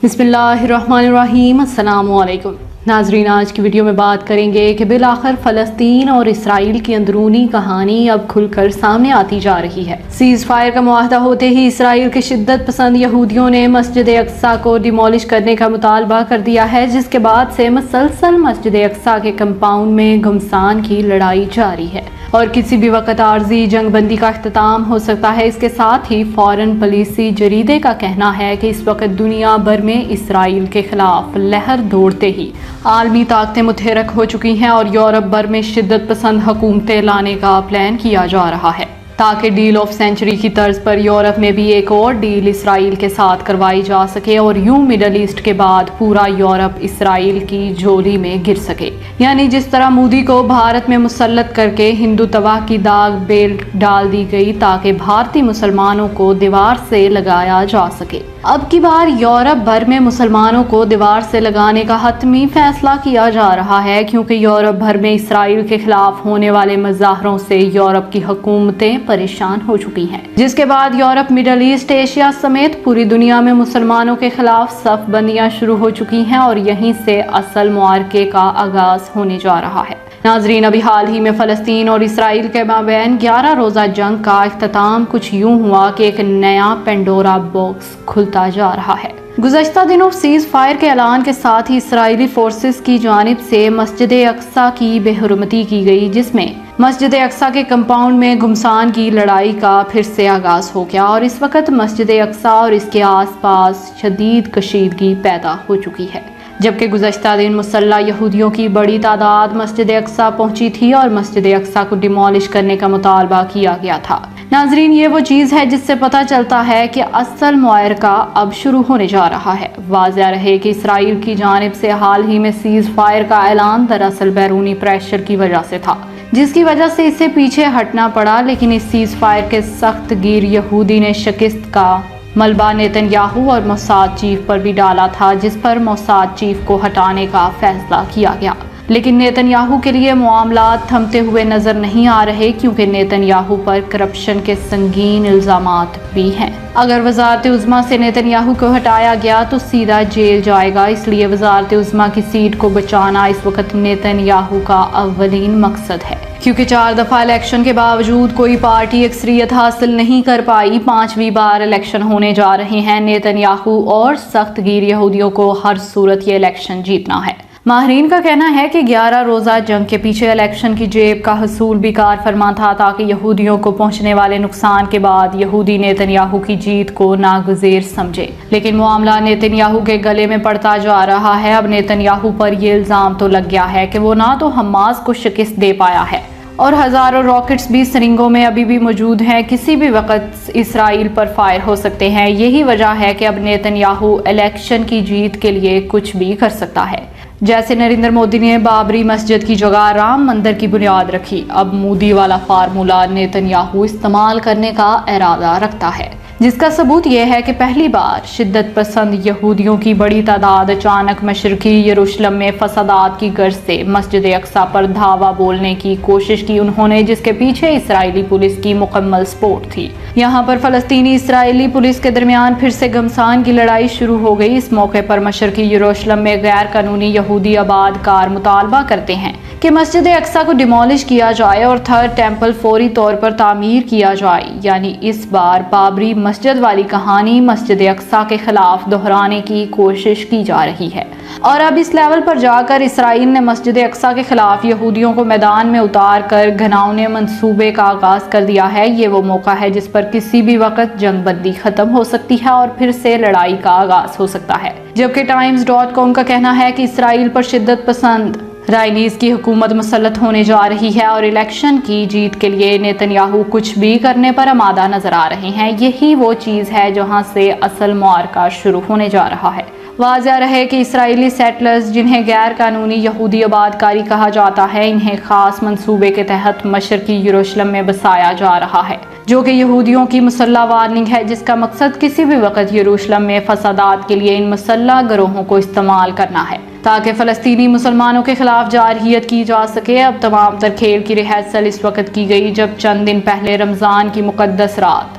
بسم اللہ الرحمن الرحیم۔ السلام علیکم ناظرین، آج کی ویڈیو میں بات کریں گے کہ بالآخر فلسطین اور اسرائیل کی اندرونی کہانی اب کھل کر سامنے آتی جا رہی ہے۔ سیز فائر کا معاہدہ ہوتے ہی اسرائیل کے شدت پسند یہودیوں نے مسجد اقصی کو ڈیمولش کرنے کا مطالبہ کر دیا ہے، جس کے بعد سے مسلسل مسجد اقصی کے کمپاؤنڈ میں گھمسان کی لڑائی جاری ہے اور کسی بھی وقت عارضی جنگ بندی کا اختتام ہو سکتا ہے۔ اس کے ساتھ ہی فورن پولیسی جریدے کا کہنا ہے کہ اس وقت دنیا بھر میں اسرائیل کے خلاف لہر دوڑتے ہی عالمی طاقتیں متحرک ہو چکی ہیں اور یورپ بھر میں شدت پسند حکومتیں لانے کا پلان کیا جا رہا ہے تاکہ ڈیل آف سینچری کی طرز پر یورپ میں بھی ایک اور ڈیل اسرائیل کے ساتھ کروائی جا سکے اور یوں مڈل ایسٹ کے بعد پورا یورپ اسرائیل کی جھولی میں گر سکے۔ یعنی جس طرح مودی کو بھارت میں مسلط کر کے ہندوتوا کی داغ بیل ڈال دی گئی تاکہ بھارتی مسلمانوں کو دیوار سے لگایا جا سکے، اب کی بار یورپ بھر میں مسلمانوں کو دیوار سے لگانے کا حتمی فیصلہ کیا جا رہا ہے، کیونکہ یورپ بھر میں اسرائیل کے خلاف ہونے والے مظاہروں سے یورپ کی حکومتیں پریشان ہو چکی ہیں، جس کے بعد یورپ، مڈل ایسٹ، ایشیا سمیت پوری دنیا میں مسلمانوں کے خلاف صف بندیاں شروع ہو چکی ہیں اور یہیں سے اصل معرکے کا آغاز ہونے جا رہا ہے۔ ناظرین، ابھی حال ہی میں فلسطین اور اسرائیل کے مابین 11 روزہ جنگ کا اختتام کچھ یوں ہوا کہ ایک نیا پینڈورا باکس کھلتا جا رہا ہے۔ گزشتہ دنوں سیز فائر کے اعلان کے ساتھ ہی اسرائیلی فورسز کی جانب سے مسجد اقصی کی بے حرمتی کی گئی، جس میں مسجد اقصی کے کمپاؤنڈ میں گھمسان کی لڑائی کا پھر سے آغاز ہو گیا اور اس وقت مسجد اقصی اور اس کے آس پاس شدید کشیدگی پیدا ہو چکی ہے، جبکہ گزشتہ دن مسلح یہودیوں کی بڑی تعداد مسجد اقصی پہنچی تھی اور مسجد اقصی کو ڈیمولش کرنے کا مطالبہ کیا گیا تھا۔ ناظرین، یہ وہ چیز ہے جس سے پتہ چلتا ہے کہ اصل معرکہ اب شروع ہونے جا رہا ہے۔ واضح رہے کہ اسرائیل کی جانب سے حال ہی میں سیز فائر کا اعلان دراصل بیرونی پریشر کی وجہ سے تھا، جس کی وجہ سے اسے پیچھے ہٹنا پڑا، لیکن اس سیز فائر کے سخت گیر یہودی نے شکست کا ملبہ نیتن یاہو اور موساد چیف پر بھی ڈالا تھا، جس پر موساد چیف کو ہٹانے کا فیصلہ کیا گیا۔ لیکن نیتن یاہو کے لیے معاملات تھمتے ہوئے نظر نہیں آ رہے، کیونکہ نیتن یاہو پر کرپشن کے سنگین الزامات بھی ہیں۔ اگر وزارت عظمیٰ سے نیتن یاہو کو ہٹایا گیا تو سیدھا جیل جائے گا، اس لیے وزارت عظمیٰ کی سیٹ کو بچانا اس وقت نیتن یاہو کا اولین مقصد ہے، کیونکہ 4 دفعہ الیکشن کے باوجود کوئی پارٹی اکثریت حاصل نہیں کر پائی۔ 5ویں بار الیکشن ہونے جا رہے ہیں نیتن یاہو اور سخت گیر یہودیوں کو ہر صورت یہ الیکشن جیتنا ہے۔ ماہرین کا کہنا ہے کہ 11 روزہ جنگ کے پیچھے الیکشن کی جیب کا حصول بھی کار فرما تھا، تاکہ یہودیوں کو پہنچنے والے نقصان کے بعد یہودی نیتن یاہو کی جیت کو ناگزیر سمجھے۔ لیکن معاملہ نیتن یاہو کے گلے میں پڑتا جا رہا ہے۔ اب نیتن یاہو پر یہ الزام تو لگ گیا ہے کہ وہ نہ تو حماس کو شکست دے پایا ہے اور ہزاروں راکٹس بھی سرنگوں میں ابھی بھی موجود ہیں، کسی بھی وقت اسرائیل پر فائر ہو سکتے ہیں۔ یہی وجہ ہے کہ اب نیتن یاہو الیکشن کی جیت کے لیے کچھ بھی کر سکتا ہے۔ جیسے نریندر مودی نے بابری مسجد کی جگہ رام مندر کی بنیاد رکھی، اب مودی والا فارمولہ نیتن یاہو استعمال کرنے کا ارادہ رکھتا ہے، جس کا ثبوت یہ ہے کہ پہلی بار شدت پسند یہودیوں کی بڑی تعداد اچانک مشرقی یروشلم میں فسادات کی غرض سے مسجد اقصی پر دھاوا بولنے کی کوشش کی انہوں نے، جس کے پیچھے اسرائیلی پولیس کی مکمل سپورٹ تھی۔ یہاں پر فلسطینی اسرائیلی پولیس کے درمیان پھر سے گھمسان کی لڑائی شروع ہو گئی۔ اس موقع پر مشرقی یروشلم میں غیر قانونی یہودی آباد کار مطالبہ کرتے ہیں کہ مسجد اقصی کو ڈیمولش کیا جائے اور تھرڈ ٹیمپل فوری طور پر تعمیر کیا جائے۔ یعنی اس بار بابری مسجد والی کہانی مسجد اقصی کے خلاف دہرانے کی کوشش کی جا رہی ہے، اور اب اس لیول پر جا کر اسرائیل نے مسجد اقصی کے خلاف یہودیوں کو میدان میں اتار کر گھناؤنے منصوبے کا آغاز کر دیا ہے۔ یہ وہ موقع ہے جس پر کسی بھی وقت جنگ بندی ختم ہو سکتی ہے اور پھر سے لڑائی کا آغاز ہو سکتا ہے، جبکہ ٹائمز.com کا کہنا ہے کہ اسرائیل پر شدت پسند رائنیز کی حکومت مسلط ہونے جا رہی ہے اور الیکشن کی جیت کے لیے نیتن یاہو کچھ بھی کرنے پر آمادہ نظر آ رہے ہیں۔ یہی وہ چیز ہے جہاں سے اصل معرکہ شروع ہونے جا رہا ہے۔ واضح رہے کہ اسرائیلی سیٹلرز، جنہیں غیر قانونی یہودی آباد کاری کہا جاتا ہے، انہیں خاص منصوبے کے تحت مشرقی یروشلم میں بسایا جا رہا ہے، جو کہ یہودیوں کی مسلح وارننگ ہے، جس کا مقصد کسی بھی وقت یروشلم میں فسادات کے لیے ان مسلح گروہوں کو استعمال کرنا ہے تاکہ فلسطینی مسلمانوں کے خلاف جارحیت کی جا سکے۔ اب تمام تر کھیل کی ریہرسل اس وقت کی گئی جب چند دن پہلے رمضان کی مقدس رات